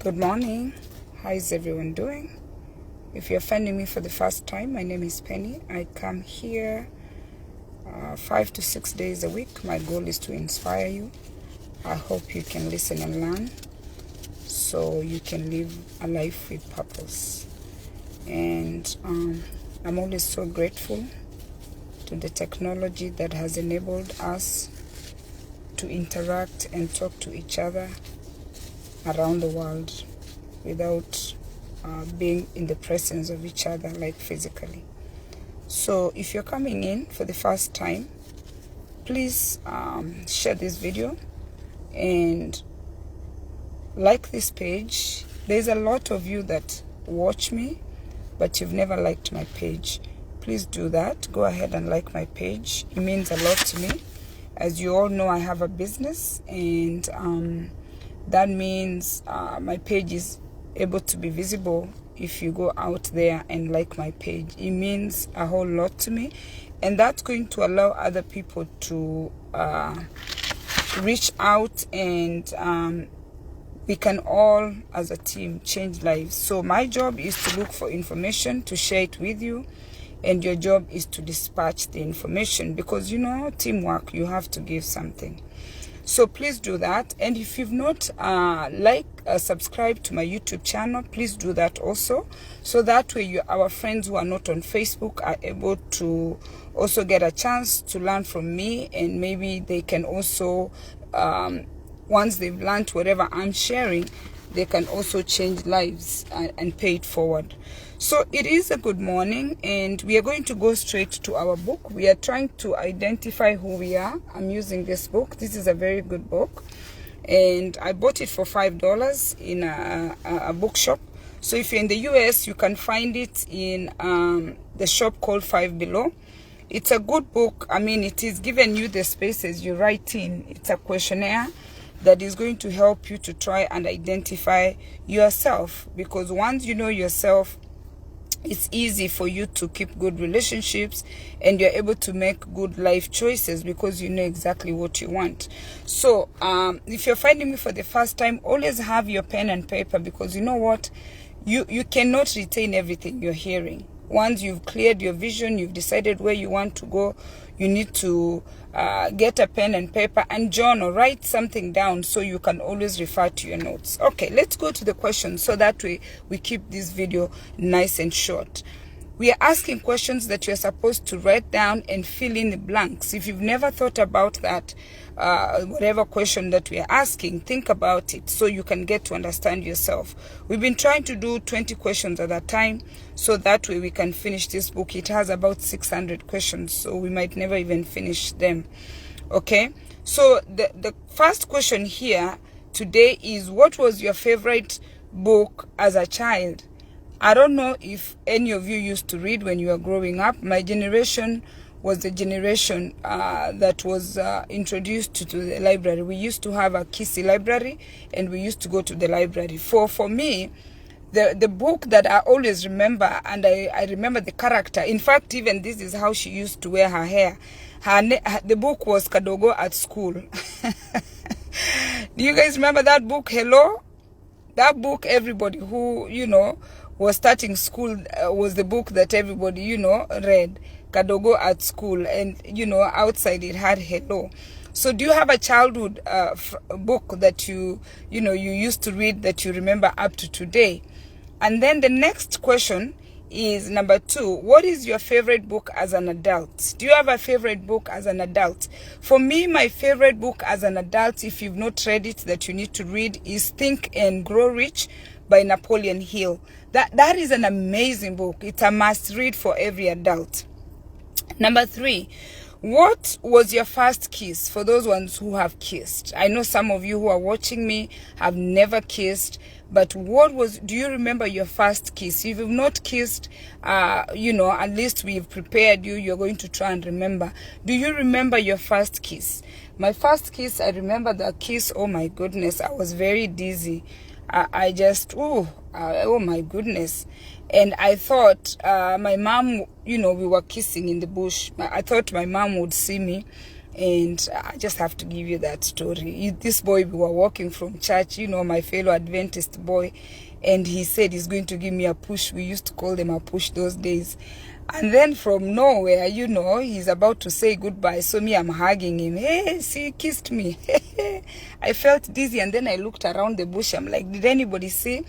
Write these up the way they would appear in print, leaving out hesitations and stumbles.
Good morning. How is everyone doing? If you're finding me for the first time, my name is Penny. I come here 5 to 6 days a week. My goal is to inspire you. I hope you can listen and learn so you can live a life with purpose. And I'm always so grateful to the technology that has enabled us to interact and talk to each other around the world without being in the presence of each other, like physically. So if you're coming in for the first time, please share this video and like this page. There's a lot of you that watch me, but you've never liked my page. Please do that. Go ahead and like my page. It means a lot to me. As you all know, I have a business, and that means my page is able to be visible if you go out there and like my page. It means a whole lot to me, and that's going to allow other people to reach out, and we can all as a team change lives. So my job is to look for information, to share it with you, and your job is to dispatch the information, because teamwork, you have to give something. So please do that. And if you've not subscribed to my YouTube channel, please do that also, so that way our friends who are not on Facebook are able to also get a chance to learn from me, and maybe they can also once they've learned whatever I'm sharing, they can also change lives and pay it forward. So it is a good morning, and we are going to go straight to our book. We are trying to identify who we are. I'm using this book. This is a very good book, and I bought it for $5 in a bookshop. So if you're in the US, you can find it in the shop called Five Below. It's a good book. I mean, it is giving you the spaces you write in. It's a questionnaire that is going to help you to try and identify yourself, because once you know yourself, it's easy for you to keep good relationships, and you're able to make good life choices because you know exactly what you want. So if you're finding me for the first time, always have your pen and paper, because you know what, you cannot retain everything you're hearing. Once you've cleared your vision, you've decided where you want to go, you need to get a pen and paper and journal, write something down so you can always refer to your notes. Okay, let's go to the questions, so that way we keep this video nice and short. We are asking questions that you're supposed to write down and fill in the blanks. If you've never thought about that, whatever question that we are asking, think about it so you can get to understand yourself. We've been trying to do 20 questions at a time, so that way we can finish this book. It has about 600 questions, so we might never even finish them. Okay, so the first question here today is, what was your favorite book as a child? I don't know if any of you used to read when you were growing up. My generation was the generation that was introduced to the library. We used to have a Kissy library, and we used to go to the library. For me, the book that I always remember, and I remember the character. In fact, even this is how she used to wear her hair. The book was Kadogo at School. Do you guys remember that book? Hello? That book, everybody who, was starting school, was the book that everybody, read. Kadogo at School. And, outside it had hello. So do you have a childhood book that you used to read that you remember up to today? And then the next question is number 2. What is your favorite book as an adult? Do you have a favorite book as an adult? For me, my favorite book as an adult, if you've not read it, that you need to read, is Think and Grow Rich by Napoleon Hill. That is an amazing book. It's a must read for every adult. Number 3. What was your first kiss? For those ones who have kissed. I know some of you who are watching me have never kissed, but do you remember your first kiss? If you've not kissed, at least we've prepared you. You're going to try and remember. Do you remember your first kiss? My first kiss, I remember the kiss. Oh my goodness, I was very dizzy. Oh my goodness. And I thought my mom, we were kissing in the bush. I thought my mom would see me, And I just have to give you that story. This boy, we were walking from church, you know, my fellow Adventist boy, and he said he's going to give me a push. We used to call them a push those days. And then from nowhere, you know, he's about to say goodbye. So me, I'm hugging him. Hey, see, he kissed me. I felt dizzy, and then I looked around the bush. I'm like, did anybody see?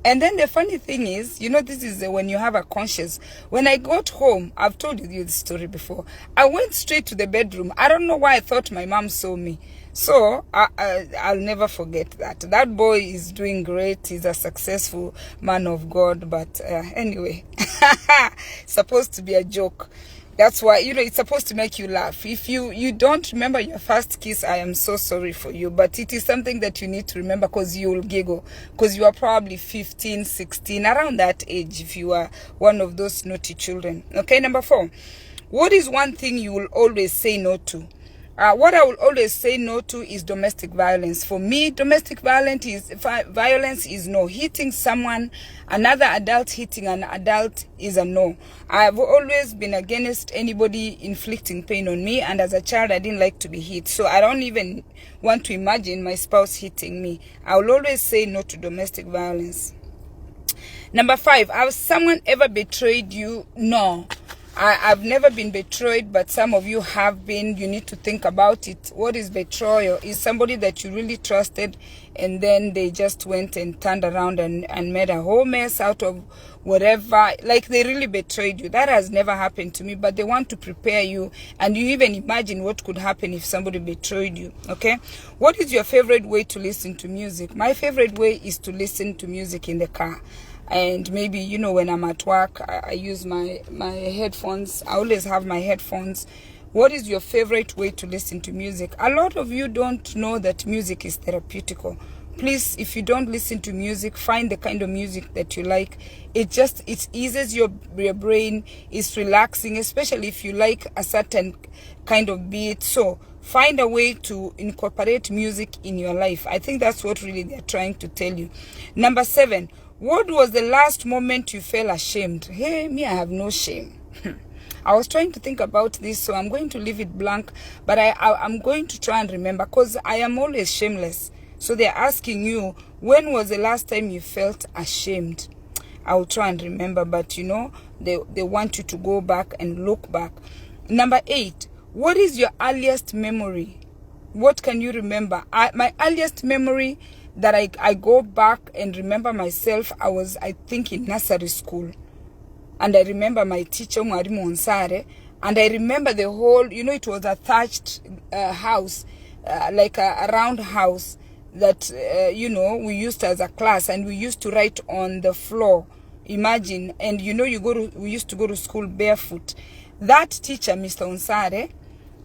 And then the funny thing is, you know, this is when you have a conscience. When I got home, I've told you the story before. I went straight to the bedroom. I don't know why I thought my mom saw me. So I'll never forget that. That boy is doing great. He's a successful man of God. But anyway, it's supposed to be a joke. That's why, you know, it's supposed to make you laugh. If you don't remember your first kiss, I am so sorry for you. But it is something that you need to remember, because you will giggle. Because you are probably 15, 16, around that age, if you are one of those naughty children. Okay, number 4. What is one thing you will always say no to? What I will always say no to is domestic violence. For me, domestic violence is no. Hitting someone, another adult hitting an adult is a no. I've always been against anybody inflicting pain on me, and as a child, I didn't like to be hit. So I don't even want to imagine my spouse hitting me. I will always say no to domestic violence. Number 5, has someone ever betrayed you? No. I've never been betrayed, but some of you have been. You need to think about it. What is betrayal? Is somebody that you really trusted, and then they just went and turned around and made a whole mess out of whatever. Like, they really betrayed you. That has never happened to me, but they want to prepare you, and you even imagine what could happen if somebody betrayed you. Okay? What is your favorite way to listen to music? My favorite way is to listen to music in the car. And maybe, you know, when I'm at work, I use my headphones. I always have my headphones. What is your favorite way to listen to music? A lot of you don't know that music is therapeutical. Please, if you don't listen to music, find the kind of music that you like. It eases your brain. It's relaxing, especially if you like a certain kind of beat. So find a way to incorporate music in your life. I think that's what really they're trying to tell you. Number 7. What was the last moment you felt ashamed? Hey, me, I have no shame. I was trying to think about this, so I'm going to leave it blank. But I'm going to try and remember, because I am always shameless. So they're asking you, when was the last time you felt ashamed? I will try and remember, but you know, they want you to go back and look back. Number 8, what is your earliest memory? What can you remember? My earliest memory that I go back and remember myself, I think, in nursery school. And I remember my teacher, Mwarimu Onsare, and I remember the whole, you know, it was a thatched house, like a round house that, you know, we used as a class, and we used to write on the floor. Imagine. And, you know, we used to go to school barefoot. That teacher, Mr. Onsare,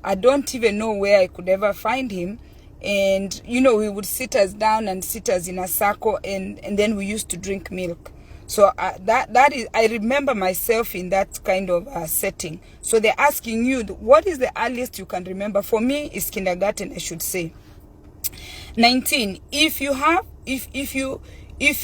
I don't even know where I could ever find him. And, you know, he would sit us down and sit us in a circle, and then we used to drink milk. So that is, I remember myself in that kind of setting. So they're asking you, what is the earliest you can remember? For me, it's kindergarten, I should say. 19. If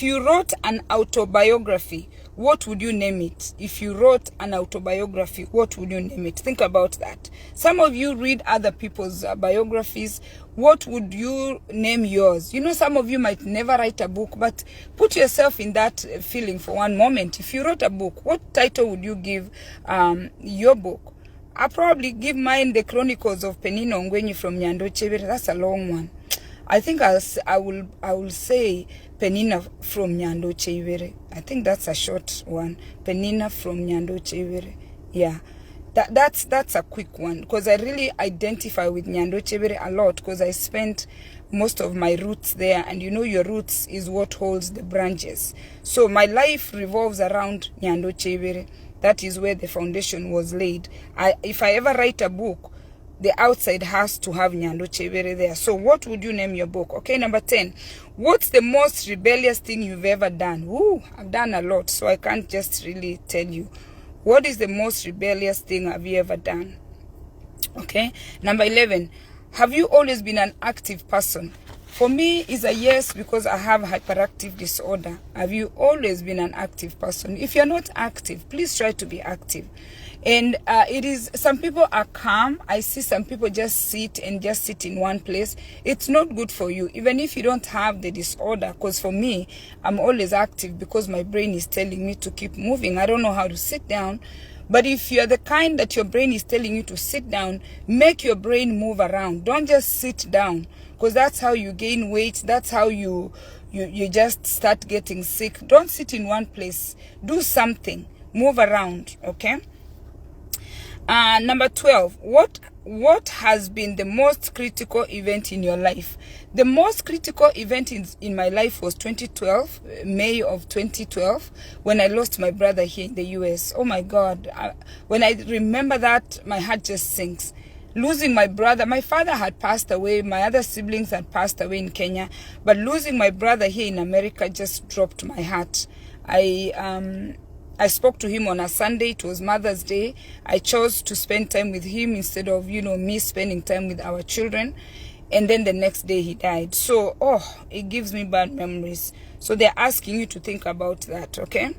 you wrote an autobiography, what would you name it? If you wrote an autobiography, what would you name it? Think about that. Some of you read other people's biographies. What would you name yours? You know, some of you might never write a book, but put yourself in that feeling for one moment. If you wrote a book, what title would you give your book? I'll probably give mine The Chronicles of Penina Ongwenyi from Nyando Chebere. That's a long one. I think I will say Penina from Nyando Chebere. I think that's a short one. Penina from Nyando Chebere. Yeah. That's a quick one, because I really identify with Nyando Chebere a lot, because I spent most of my roots there, and you know, your roots is what holds the branches. So my life revolves around Nyando Chebere. That is where the foundation was laid. If I ever write a book, the outside has to have Nyando Chebere there. So what would you name your book? Okay, number 10. What's the most rebellious thing you've ever done? Ooh, I've done a lot, so I can't just really tell you. What is the most rebellious thing have you ever done? Okay, number 11. Have you always been an active person? For me, it's a yes, because I have hyperactive disorder. Have you always been an active person? If you're not active, please try to be active. And it is, some people are calm. I see some people just sit in one place. It's not good for you, even if you don't have the disorder. Because for me, I'm always active because my brain is telling me to keep moving. I don't know how to sit down. But if you're the kind that your brain is telling you to sit down, make your brain move around. Don't just sit down, because that's how you gain weight. That's how you just start getting sick. Don't sit in one place. Do something. Move around, okay? Number 12, what has been the most critical event in your life? The most critical event in my life was 2012, May of 2012, when I lost my brother here in the US. Oh my God. When I remember that, my heart just sinks. Losing my brother, my father had passed away, my other siblings had passed away in Kenya, but losing my brother here in America just dropped my heart. I spoke to him on a Sunday. It was Mother's Day. I chose to spend time with him instead of, me spending time with our children. And then the next day he died. So, it gives me bad memories. So they're asking you to think about that, okay?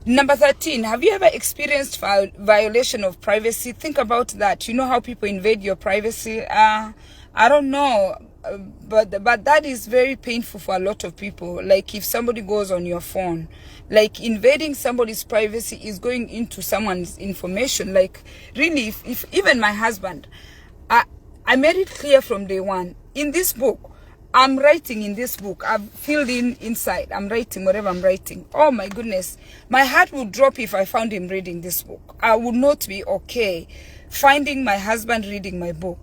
Number 13, have you ever experienced violation of privacy? Think about that. You know how people invade your privacy? I don't know. But that is very painful for a lot of people. Like if somebody goes on your phone, like invading somebody's privacy is going into someone's information. Like really, if even my husband, I made it clear from day one. In this book, I'm writing in this book. I've filled in inside. I'm writing whatever I'm writing. Oh my goodness. My heart would drop if I found him reading this book. I would not be okay finding my husband reading my book.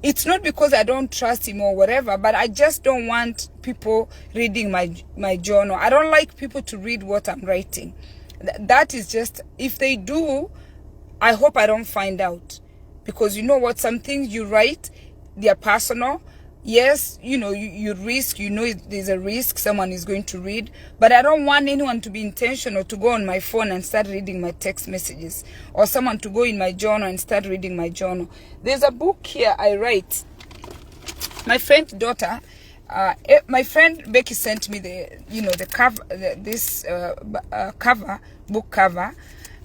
It's not because I don't trust him or whatever, but I just don't want people reading my journal. I don't like people to read what I'm writing. That is just, if they do, I hope I don't find out. Because you know what, some things you write, they are personal. Yes, you risk, there's a risk someone is going to read, but I don't want anyone to be intentional to go on my phone and start reading my text messages, or someone to go in my journal and start reading my journal. There's a book here I write. My friend's daughter, my friend Becky sent me the cover, this book cover.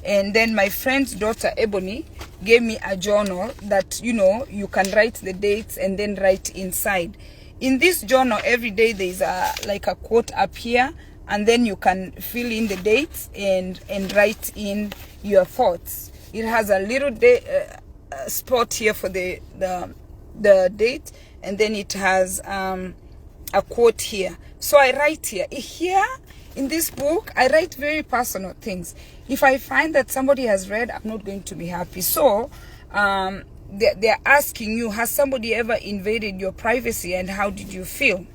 And then my friend's daughter, Ebony, gave me a journal that, you can write the dates and then write inside. In this journal, every day there's like a quote up here, and then you can fill in the dates and write in your thoughts. It has a little spot here for the date, and then it has a quote here. So I write here. In this book, I write very personal things. If I find that somebody has read, I'm not going to be happy. So, they're asking you, has somebody ever invaded your privacy, and how did you feel?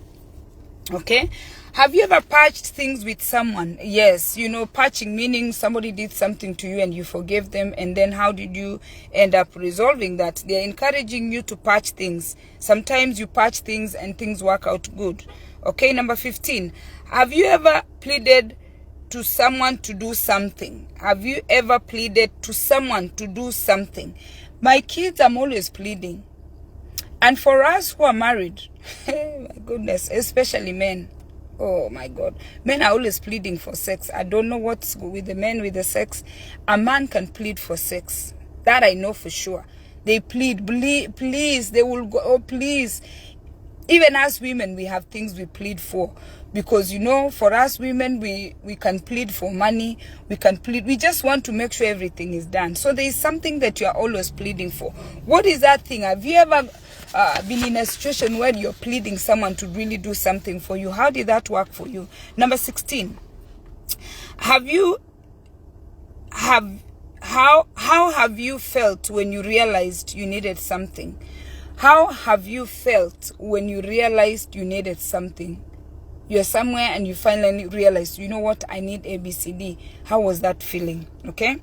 Okay? Have you ever patched things with someone? Yes. Patching meaning somebody did something to you and you forgave them, and then how did you end up resolving that? They're encouraging you to patch things. Sometimes you patch things and things work out good. Okay, number 15. Have you ever pleaded to someone to do something? Have you ever pleaded to someone to do something? My kids, I'm always pleading. And for us who are married, my goodness, especially men. Oh my God. Men are always pleading for sex. I don't know what's with the men with the sex. A man can plead for sex. That I know for sure. They plead, please. They will go, oh please. Even as women, we have things we plead for. Because, for us women, we can plead for money. We can plead. We just want to make sure everything is done. So there is something that you are always pleading for. What is that thing? Have you ever been in a situation where you're pleading someone to really do something for you? How did that work for you? Number 16. How have you felt when you realized you needed something? How have you felt when you realized you needed something? You're somewhere and you finally realize, you know what, I need ABCD. How was that feeling? Okay.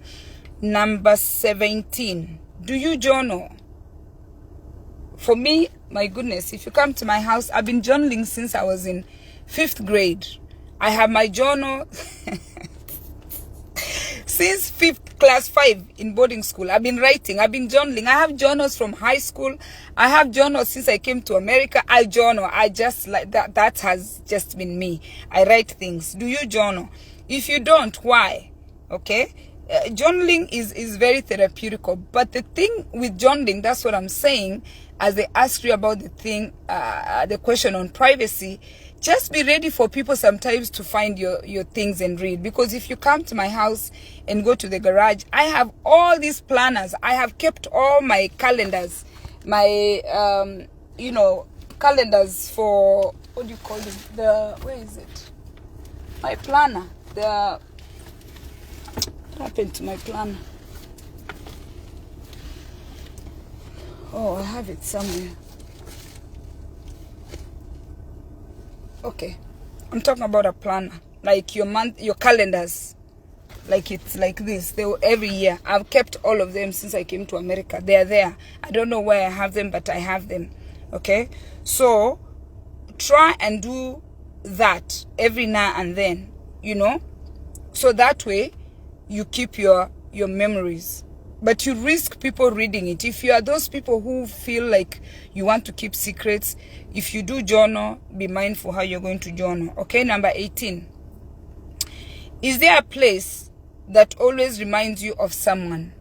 Number 17. Do you journal? For me, my goodness, if you come to my house, I've been journaling since I was in 5th grade. I have my journal since class 5 in boarding school. I've been writing. I've been journaling. I have journals from high school. I have journals since I came to America. I journal. I just like that. That has just been me. I write things. Do you journal? If you don't, why? Okay. journaling is very therapeutical. But the thing with journaling, that's what I'm saying, as they ask you about the question on privacy, just be ready for people sometimes to find your things and read. Because if you come to my house and go to the garage, I have all these planners. I have kept all my calendars, my calendars for, what do you call it, where is it, my planner, what happened to my planner? Oh, I have it somewhere. Okay, I'm talking about a planner, like your calendars, like it's like this. They were every year. I've kept all of them since I came to America. They're there. I don't know where I have them, but I have them. Okay, so try and do that every now and then, so that way you keep your memories. But you risk people reading it. If you are those people who feel like you want to keep secrets, if you do journal, be mindful how you're going to journal. Okay, number 18. Is there a place that always reminds you of someone?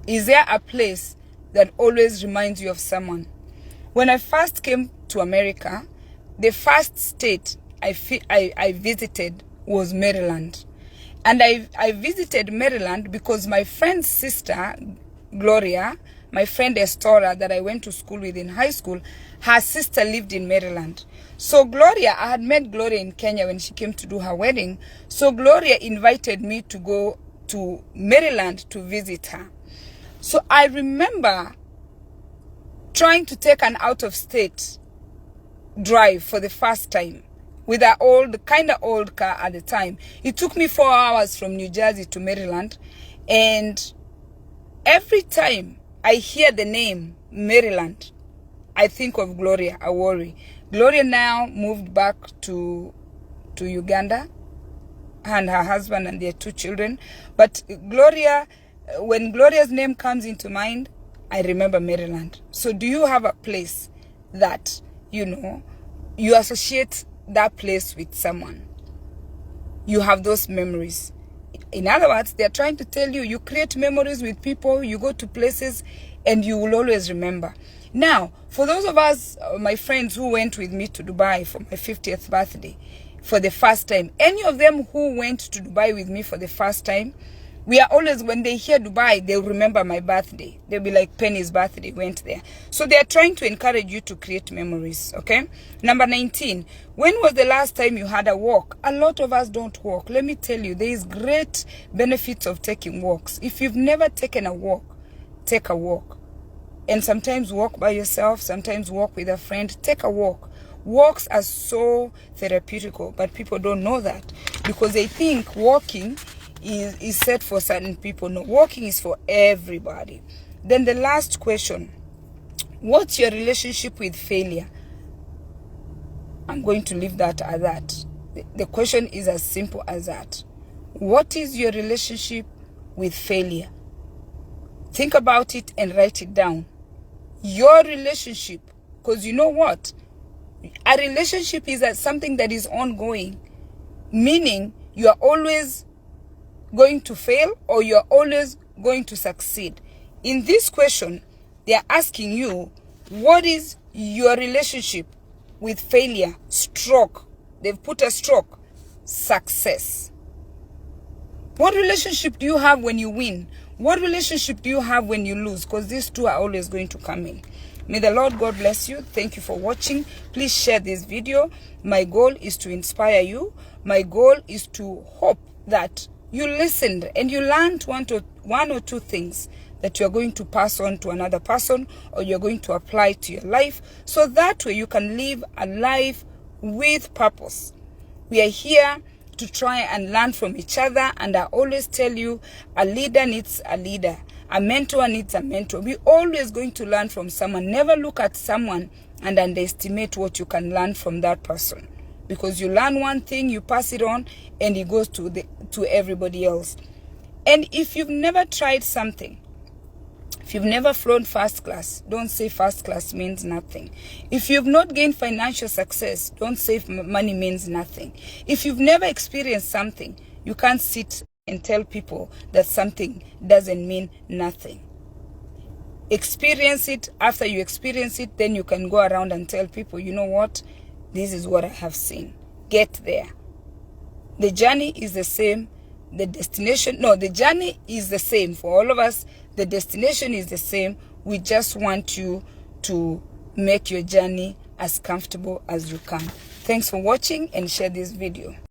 Is there a place that always reminds you of someone? When I first came to America, the first state I visited was Maryland. And I visited Maryland because my friend's sister, Gloria, my friend Estora that I went to school with in high school, her sister lived in Maryland. So Gloria, I had met Gloria in Kenya when she came to do her wedding. So Gloria invited me to go to Maryland to visit her. So I remember trying to take an out-of-state drive for the first time with an kind of old car at the time. It took me 4 hours from New Jersey to Maryland. And every time I hear the name Maryland, I think of Gloria. I worry. Gloria now moved back to Uganda, and her husband and their 2 children. But Gloria, when Gloria's name comes into mind, I remember Maryland. So do you have a place that, you associate that place with someone? You have those memories. In other words, they're trying to tell you, you create memories with people, you go to places, and you will always remember. Now, for those of us, my friends who went with me to Dubai for my 50th birthday for the first time, any of them who went to Dubai with me for the first time, we are always, when they hear Dubai, they'll remember my birthday. They'll be like, Penny's birthday went there. So they are trying to encourage you to create memories, okay? Number 19, when was the last time you had a walk? A lot of us don't walk. Let me tell you, there is great benefits of taking walks. If you've never taken a walk, take a walk. And sometimes walk by yourself, sometimes walk with a friend. Take a walk. Walks are so therapeutical, but people don't know that because they think walking is set for certain people. No, walking is for everybody. Then the last question, what's your relationship with failure? I'm going to leave that at that. The question is as simple as that. What is your relationship with failure? Think about it and write it down. Your relationship, because you know what? A relationship is something that is ongoing, meaning you are always going to fail or you're always going to succeed. In this question, they are asking you, what is your relationship with failure? Stroke. They've put a stroke. Success. What relationship do you have when you win? What relationship do you have when you lose? Because these two are always going to come in. May the Lord God bless you. Thank you for watching. Please share this video. My goal is to inspire you. My goal is to hope that you listened and you learned one or two things that you're going to pass on to another person or you're going to apply to your life, so that way you can live a life with purpose. We are here to try and learn from each other, and I always tell you, a leader needs a leader. A mentor needs a mentor. We're always going to learn from someone. Never look at someone and underestimate what you can learn from that person. Because you learn one thing, you pass it on, and it goes to everybody else. And if you've never tried something, if you've never flown first class, don't say first class means nothing. If you've not gained financial success, don't say money means nothing. If you've never experienced something, you can't sit and tell people that something doesn't mean nothing. Experience it. After you experience it, then you can go around and tell people, you know what, this is what I have seen. Get there. The journey is the same. The destination, no, the journey is the same for all of us. The destination is the same. We just want you to make your journey as comfortable as you can. Thanks for watching, and share this video.